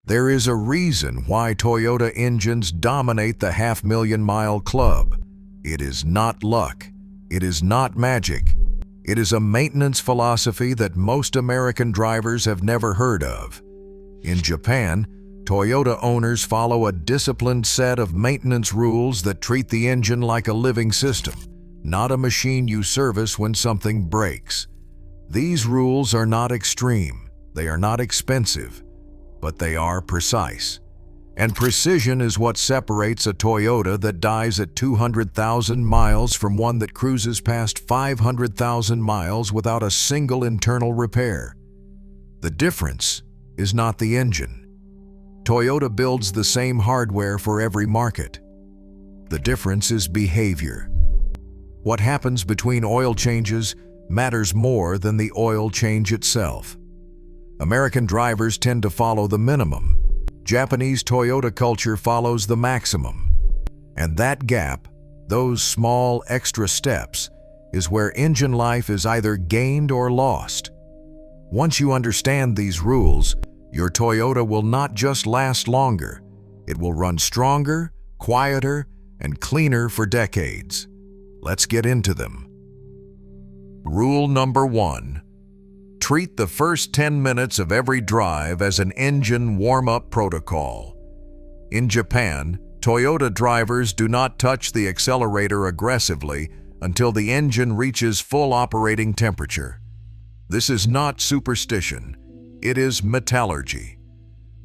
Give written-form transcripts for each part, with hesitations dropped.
There is a reason why Toyota engines dominate the half-million-mile club. It is not luck. It is not magic. It is a maintenance philosophy that most American drivers have never heard of. In Japan, Toyota owners follow a disciplined set of maintenance rules that treat the engine like a living system, not a machine you service when something breaks. These rules are not extreme, they are not expensive, but they are precise. And precision is what separates a Toyota that dies at 200,000 miles from one that cruises past 500,000 miles without a single internal repair. The difference is not the engine. Toyota builds the same hardware for every market. The difference is behavior. What happens between oil changes matters more than the oil change itself. American drivers tend to follow the minimum. Japanese Toyota culture follows the maximum. And that gap, those small extra steps, is where engine life is either gained or lost. Once you understand these rules, your Toyota will not just last longer, it will run stronger, quieter, and cleaner for decades. Let's get into them. Rule number 1. Treat the first 10 minutes of every drive as an engine warm-up protocol. In Japan, Toyota drivers do not touch the accelerator aggressively until the engine reaches full operating temperature. This is not superstition. It is metallurgy.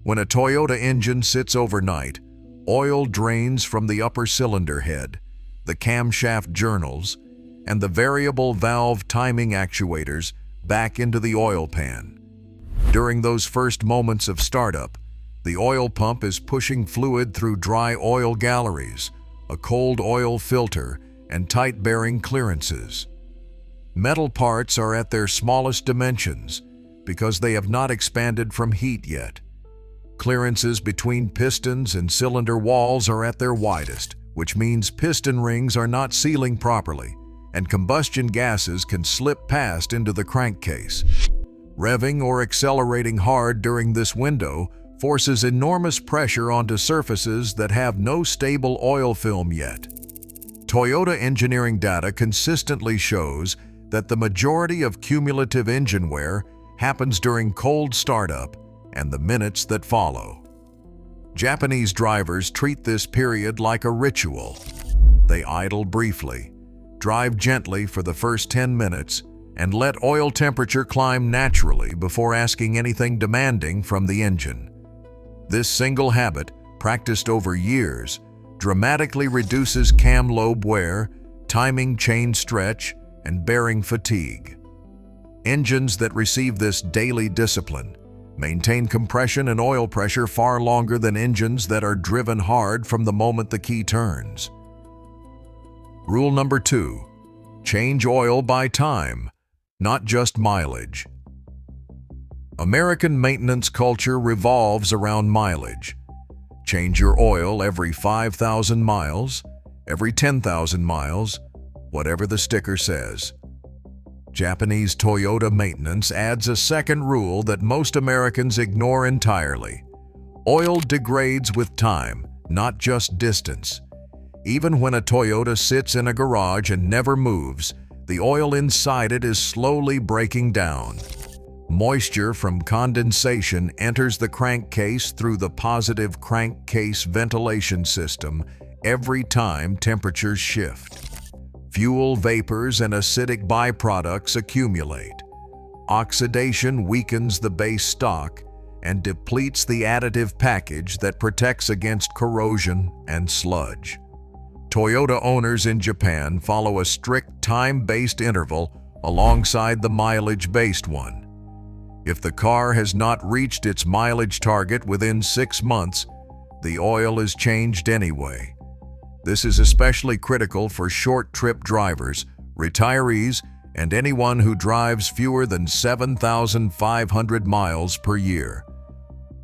When a Toyota engine sits overnight, oil drains from the upper cylinder head, the camshaft journals, and the variable valve timing actuators back into the oil pan. During those first moments of startup, the oil pump is pushing fluid through dry oil galleries, a cold oil filter, and tight bearing clearances. Metal parts are at their smallest dimensions because they have not expanded from heat yet. Clearances between pistons and cylinder walls are at their widest, which means piston rings are not sealing properly, and combustion gases can slip past into the crankcase. Revving or accelerating hard during this window forces enormous pressure onto surfaces that have no stable oil film yet. Toyota engineering data consistently shows that the majority of cumulative engine wear happens during cold startup and the minutes that follow. Japanese drivers treat this period like a ritual. They idle briefly, drive gently for the first 10 minutes, and let oil temperature climb naturally before asking anything demanding from the engine. This single habit, practiced over years, dramatically reduces cam lobe wear, timing chain stretch, and bearing fatigue. Engines that receive this daily discipline maintain compression and oil pressure far longer than engines that are driven hard from the moment the key turns. Rule number 2. Change oil by time, not just mileage. American maintenance culture revolves around mileage. Change your oil every 5,000 miles, every 10,000 miles, whatever the sticker says. Japanese Toyota maintenance adds a second rule that most Americans ignore entirely. Oil degrades with time, not just distance. Even when a Toyota sits in a garage and never moves, the oil inside it is slowly breaking down. Moisture from condensation enters the crankcase through the positive crankcase ventilation system every time temperatures shift. Fuel vapors and acidic byproducts accumulate. Oxidation weakens the base stock and depletes the additive package that protects against corrosion and sludge. Toyota owners in Japan follow a strict time-based interval alongside the mileage-based one. If the car has not reached its mileage target within 6 months, the oil is changed anyway. This is especially critical for short-trip drivers, retirees, and anyone who drives fewer than 7,500 miles per year.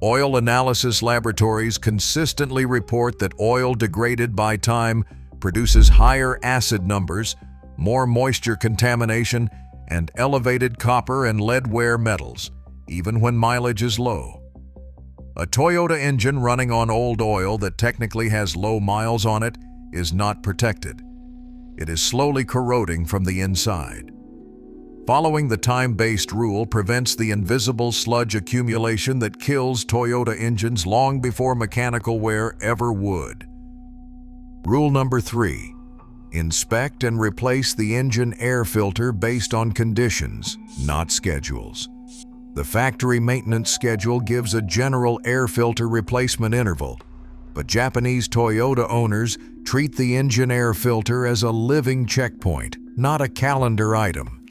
Oil analysis laboratories consistently report that oil degraded by time produces higher acid numbers, more moisture contamination, and elevated copper and lead wear metals, even when mileage is low. A Toyota engine running on old oil that technically has low miles on it is not protected. It is slowly corroding from the inside. Following the time-based rule prevents the invisible sludge accumulation that kills Toyota engines long before mechanical wear ever would. Rule number 3. Inspect and replace the engine air filter based on conditions, not schedules. The factory maintenance schedule gives a general air filter replacement interval, but Japanese Toyota owners treat the engine air filter as a living checkpoint, not a calendar item.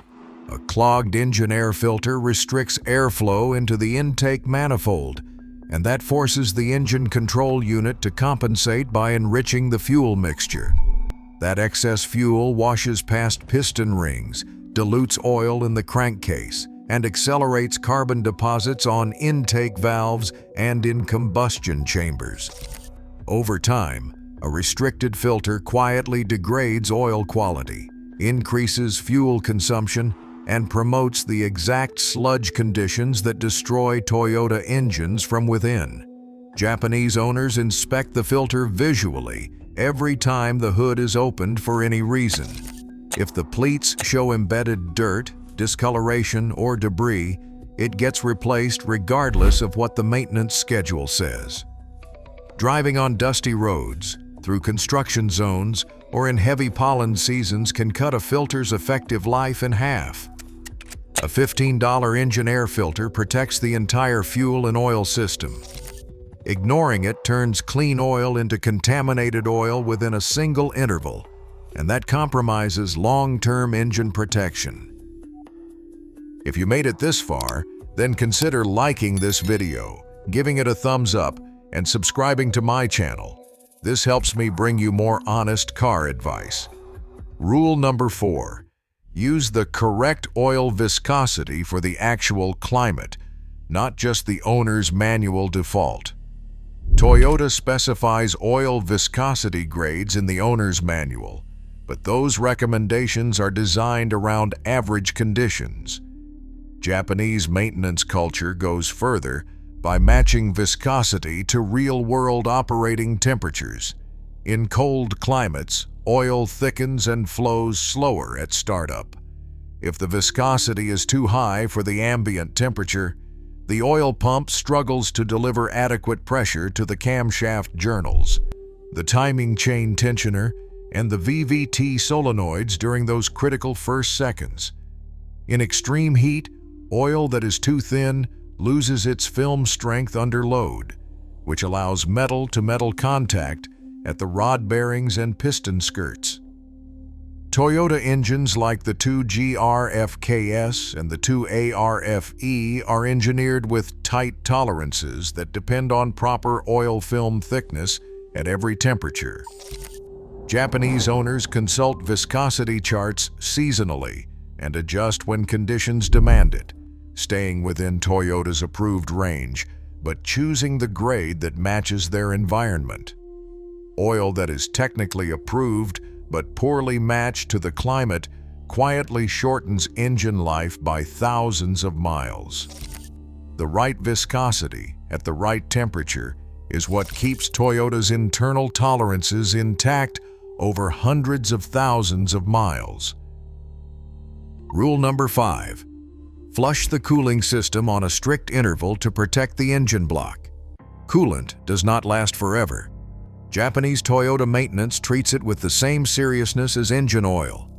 A clogged engine air filter restricts airflow into the intake manifold, and that forces the engine control unit to compensate by enriching the fuel mixture. That excess fuel washes past piston rings, dilutes oil in the crankcase, and accelerates carbon deposits on intake valves and in combustion chambers. Over time, a restricted filter quietly degrades oil quality, increases fuel consumption, and promotes the exact sludge conditions that destroy Toyota engines from within. Japanese owners inspect the filter visually every time the hood is opened for any reason. If the pleats show embedded dirt, discoloration, or debris, it gets replaced regardless of what the maintenance schedule says. Driving on dusty roads, through construction zones, or in heavy pollen seasons can cut a filter's effective life in half. A $15 engine air filter protects the entire fuel and oil system. Ignoring it turns clean oil into contaminated oil within a single interval, and that compromises long-term engine protection. If you made it this far, then consider liking this video, giving it a thumbs up, and subscribing to my channel. This helps me bring you more honest car advice. Rule number 4. Use the correct oil viscosity for the actual climate, not just the owner's manual default. Toyota specifies oil viscosity grades in the owner's manual, but those recommendations are designed around average conditions. Japanese maintenance culture goes further by matching viscosity to real-world operating temperatures. In cold climates, oil thickens and flows slower at startup. If the viscosity is too high for the ambient temperature, the oil pump struggles to deliver adequate pressure to the camshaft journals, the timing chain tensioner, and the VVT solenoids during those critical first seconds. In extreme heat, oil that is too thin loses its film strength under load, which allows metal-to-metal contact at the rod bearings and piston skirts. Toyota engines like the 2GR-FKS and the 2AR-FE are engineered with tight tolerances that depend on proper oil film thickness at every temperature. Japanese owners consult viscosity charts seasonally and adjust when conditions demand it, staying within Toyota's approved range, but choosing the grade that matches their environment. Oil that is technically approved but poorly matched to the climate quietly shortens engine life by thousands of miles. The right viscosity at the right temperature is what keeps Toyota's internal tolerances intact over hundreds of thousands of miles. Rule number 5. Flush the cooling system on a strict interval to protect the engine block. Coolant does not last forever. Japanese Toyota maintenance treats it with the same seriousness as engine oil.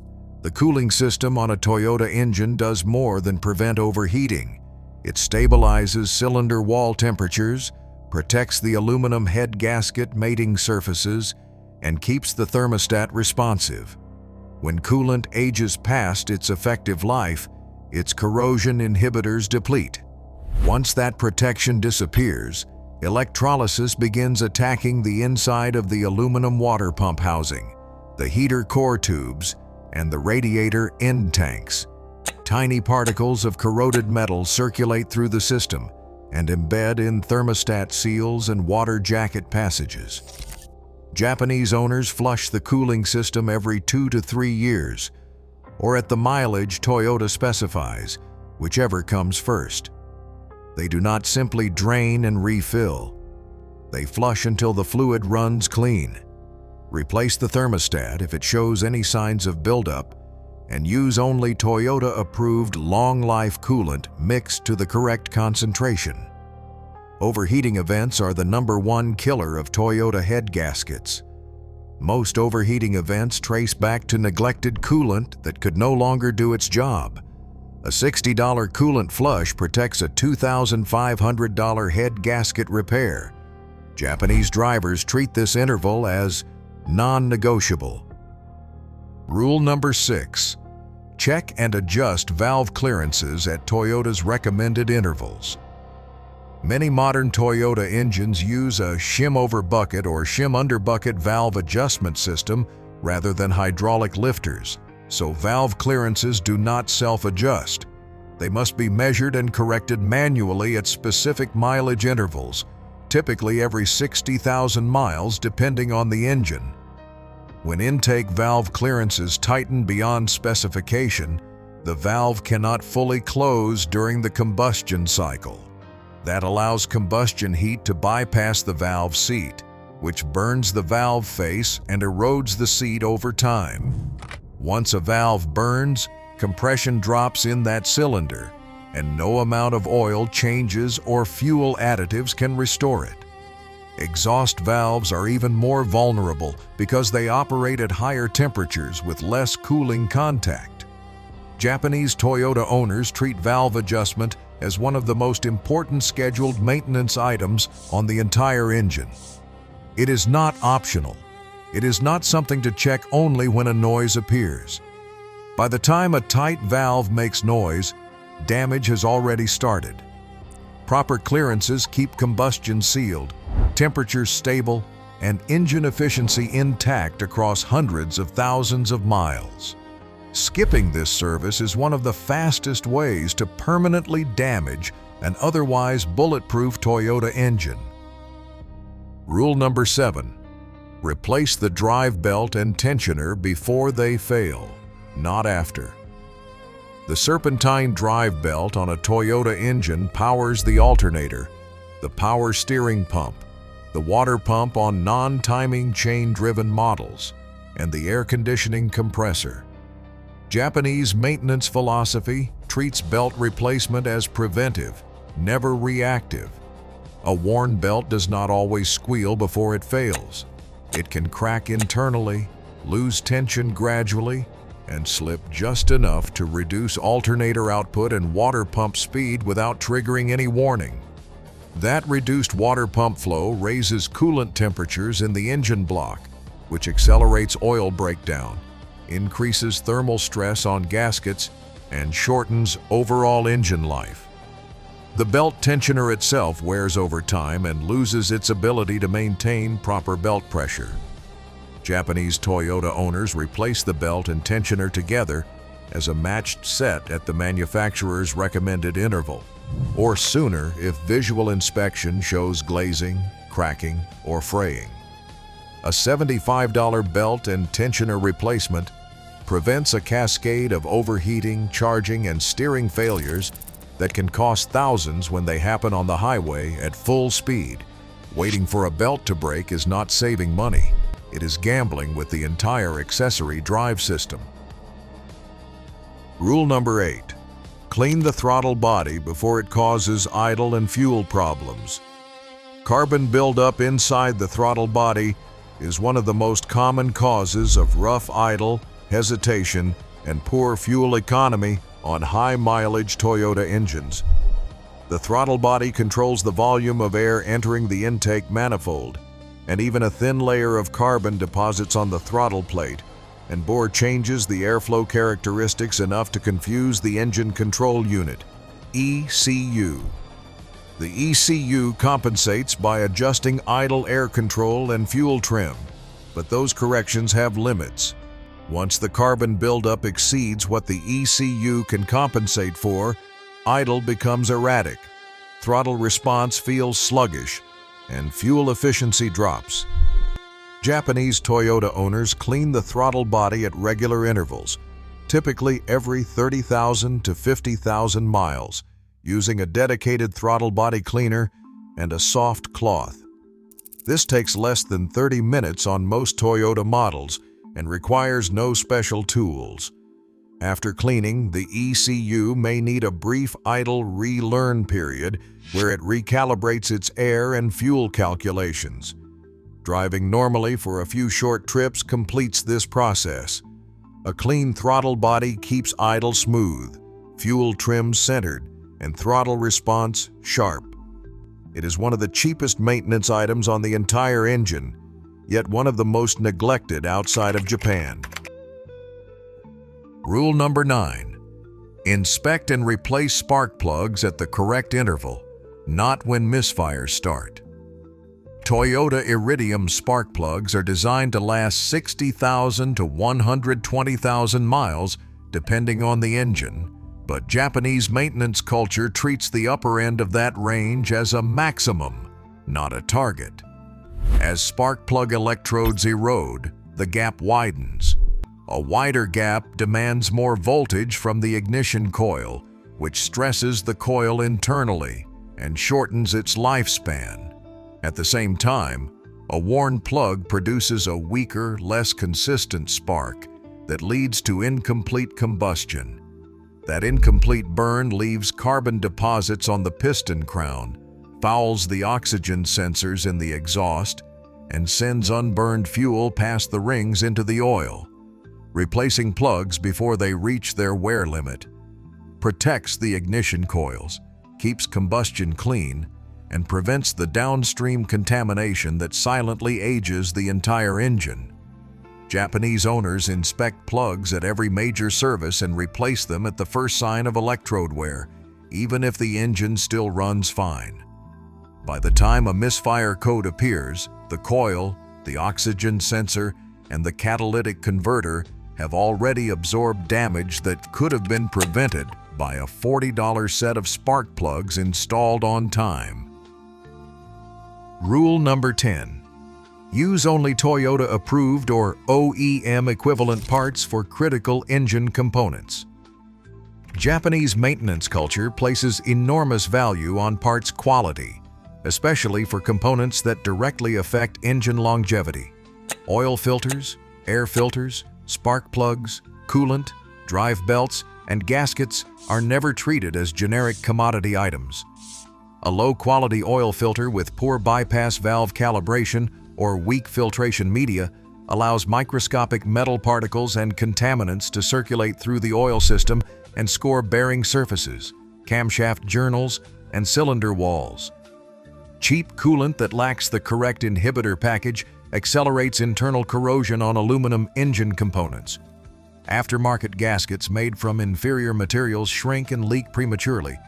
The cooling system on a Toyota engine does more than prevent overheating. It stabilizes cylinder wall temperatures, protects the aluminum head gasket mating surfaces, and keeps the thermostat responsive. When coolant ages past its effective life, its corrosion inhibitors deplete. Once that protection disappears, electrolysis begins attacking the inside of the aluminum water pump housing, the heater core tubes, and the radiator end tanks. Tiny particles of corroded metal circulate through the system and embed in thermostat seals and water jacket passages. Japanese owners flush the cooling system every 2 to 3 years, or at the mileage Toyota specifies, whichever comes first. They do not simply drain and refill. They flush until the fluid runs clean. Replace the thermostat if it shows any signs of buildup, and use only Toyota-approved long-life coolant mixed to the correct concentration. Overheating events are the #1 killer of Toyota head gaskets. Most overheating events trace back to neglected coolant that could no longer do its job. A $60 coolant flush protects a $2,500 head gasket repair. Japanese drivers treat this interval as non-negotiable. Rule number 6. Check and adjust valve clearances at Toyota's recommended intervals. Many modern Toyota engines use a shim-over bucket or shim-under bucket valve adjustment system rather than hydraulic lifters, so valve clearances do not self-adjust. They must be measured and corrected manually at specific mileage intervals, typically every 60,000 miles depending on the engine. When intake valve clearances tighten beyond specification, the valve cannot fully close during the combustion cycle. That allows combustion heat to bypass the valve seat, which burns the valve face and erodes the seat over time. Once a valve burns, compression drops in that cylinder, and no amount of oil changes or fuel additives can restore it. Exhaust valves are even more vulnerable because they operate at higher temperatures with less cooling contact. Japanese Toyota owners treat valve adjustment as one of the most important scheduled maintenance items on the entire engine. It is not optional. It is not something to check only when a noise appears. By the time a tight valve makes noise, damage has already started. Proper clearances keep combustion sealed, temperatures stable, and engine efficiency intact across hundreds of thousands of miles. Skipping this service is one of the fastest ways to permanently damage an otherwise bulletproof Toyota engine. Rule number 7. Replace the drive belt and tensioner before they fail, not after. The serpentine drive belt on a Toyota engine powers the alternator, the power steering pump, the water pump on non-timing chain-driven models, and the air conditioning compressor. Japanese maintenance philosophy treats belt replacement as preventive, never reactive. A worn belt does not always squeal before it fails. It can crack internally, lose tension gradually, and slip just enough to reduce alternator output and water pump speed without triggering any warning. That reduced water pump flow raises coolant temperatures in the engine block, which accelerates oil breakdown, increases thermal stress on gaskets, and shortens overall engine life. The belt tensioner itself wears over time and loses its ability to maintain proper belt pressure. Japanese Toyota owners replace the belt and tensioner together as a matched set at the manufacturer's recommended interval, or sooner if visual inspection shows glazing, cracking, or fraying. A $75 belt and tensioner replacement prevents a cascade of overheating, charging, and steering failures that can cost thousands when they happen on the highway at full speed. Waiting for a belt to break is not saving money. It is gambling with the entire accessory drive system. Rule number 8. Clean the throttle body before it causes idle and fuel problems. Carbon buildup inside the throttle body is one of the most common causes of rough idle, hesitation, and poor fuel economy on high-mileage Toyota engines. The throttle body controls the volume of air entering the intake manifold, and even a thin layer of carbon deposits on the throttle plate, and bore changes the airflow characteristics enough to confuse the engine control unit, ECU. The ECU compensates by adjusting idle air control and fuel trim, but those corrections have limits. Once the carbon buildup exceeds what the ECU can compensate for, idle becomes erratic, throttle response feels sluggish, and fuel efficiency drops. Japanese Toyota owners clean the throttle body at regular intervals, typically every 30,000 to 50,000 miles, using a dedicated throttle body cleaner and a soft cloth. This takes less than 30 minutes on most Toyota models and requires no special tools. After cleaning, the ECU may need a brief idle relearn period where it recalibrates its air and fuel calculations. Driving normally for a few short trips completes this process. A clean throttle body keeps idle smooth, fuel trim centered, and throttle response sharp. It is one of the cheapest maintenance items on the entire engine, yet one of the most neglected outside of Japan. Rule number 9. Inspect and replace spark plugs at the correct interval, not when misfires start. Toyota Iridium spark plugs are designed to last 60,000 to 120,000 miles, depending on the engine, but Japanese maintenance culture treats the upper end of that range as a maximum, not a target. As spark plug electrodes erode, the gap widens. A wider gap demands more voltage from the ignition coil, which stresses the coil internally and shortens its lifespan. At the same time, a worn plug produces a weaker, less consistent spark that leads to incomplete combustion. That incomplete burn leaves carbon deposits on the piston crown, fouls the oxygen sensors in the exhaust, and sends unburned fuel past the rings into the oil. Replacing plugs before they reach their wear limit protects the ignition coils, keeps combustion clean, and prevents the downstream contamination that silently ages the entire engine. Japanese owners inspect plugs at every major service and replace them at the first sign of electrode wear, even if the engine still runs fine. By the time a misfire code appears, the coil, the oxygen sensor, and the catalytic converter have already absorbed damage that could have been prevented by a $40 set of spark plugs installed on time. Rule number 10. Use only Toyota-approved or OEM equivalent parts for critical engine components. Japanese maintenance culture places enormous value on parts quality, especially for components that directly affect engine longevity. Oil filters, air filters, spark plugs, coolant, drive belts, and gaskets are never treated as generic commodity items. A low-quality oil filter with poor bypass valve calibration or weak filtration media allows microscopic metal particles and contaminants to circulate through the oil system and score bearing surfaces, camshaft journals, and cylinder walls. Cheap coolant that lacks the correct inhibitor package accelerates internal corrosion on aluminum engine components. Aftermarket gaskets made from inferior materials shrink and leak prematurely,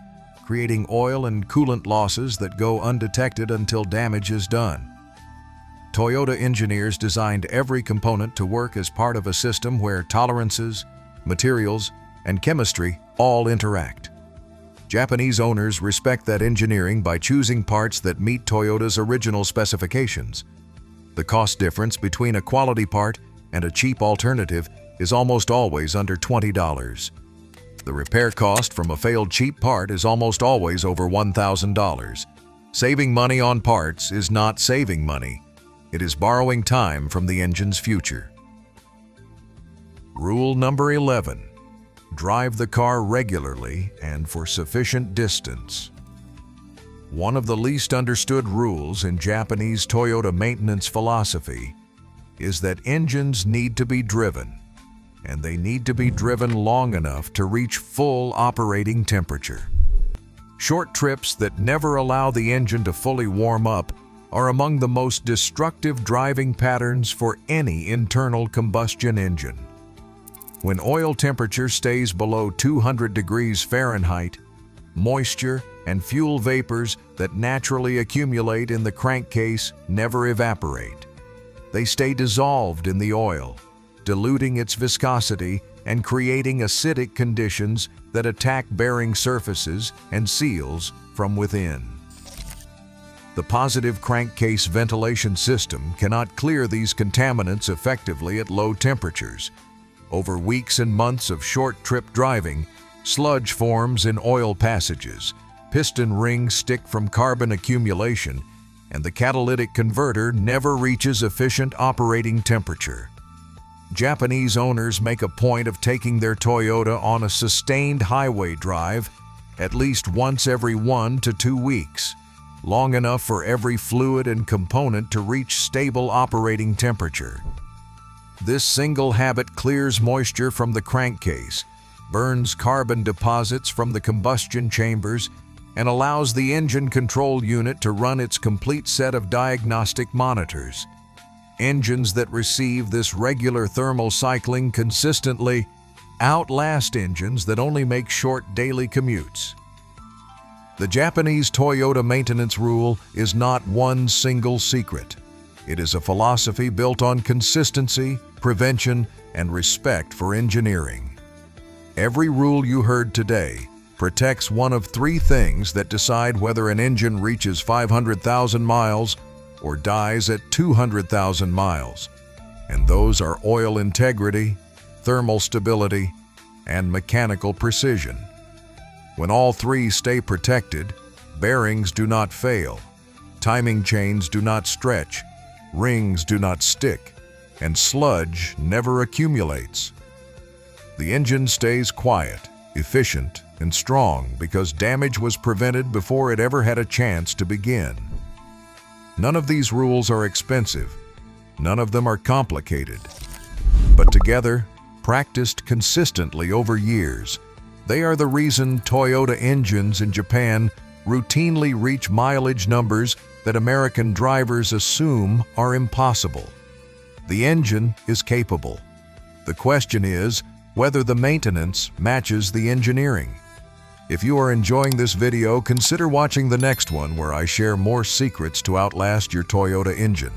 creating oil and coolant losses that go undetected until damage is done. Toyota engineers designed every component to work as part of a system where tolerances, materials, and chemistry all interact. Japanese owners respect that engineering by choosing parts that meet Toyota's original specifications. The cost difference between a quality part and a cheap alternative is almost always under $20. The repair cost from a failed cheap part is almost always over $1,000. Saving money on parts is not saving money. It is borrowing time from the engine's future. Rule number 11. Drive the car regularly and for sufficient distance. One of the least understood rules in Japanese Toyota maintenance philosophy is that engines need to be driven, and they need to be driven long enough to reach full operating temperature. Short trips that never allow the engine to fully warm up are among the most destructive driving patterns for any internal combustion engine. When oil temperature stays below 200 degrees Fahrenheit, moisture and fuel vapors that naturally accumulate in the crankcase never evaporate. They stay dissolved in the oil, diluting its viscosity and creating acidic conditions that attack bearing surfaces and seals from within. The positive crankcase ventilation system cannot clear these contaminants effectively at low temperatures. Over weeks and months of short trip driving, sludge forms in oil passages, piston rings stick from carbon accumulation, and the catalytic converter never reaches efficient operating temperature. Japanese owners make a point of taking their Toyota on a sustained highway drive at least once every 1 to 2 weeks, long enough for every fluid and component to reach stable operating temperature. This single habit clears moisture from the crankcase, burns carbon deposits from the combustion chambers, and allows the engine control unit to run its complete set of diagnostic monitors. Engines that receive this regular thermal cycling consistently outlast engines that only make short daily commutes. The Japanese Toyota maintenance rule is not one single secret. It is a philosophy built on consistency, prevention, and respect for engineering. Every rule you heard today protects one of 3 things that decide whether an engine reaches 500,000 miles or dies at 200,000 miles, and those are oil integrity, thermal stability, and mechanical precision. When all 3 stay protected, bearings do not fail, timing chains do not stretch, rings do not stick, and sludge never accumulates. The engine stays quiet, efficient, and strong because damage was prevented before it ever had a chance to begin. None of these rules are expensive. None of them are complicated. But together, practiced consistently over years, they are the reason Toyota engines in Japan routinely reach mileage numbers that American drivers assume are impossible. The engine is capable. The question is whether the maintenance matches the engineering. If you are enjoying this video, consider watching the next one where I share more secrets to outlast your Toyota engine.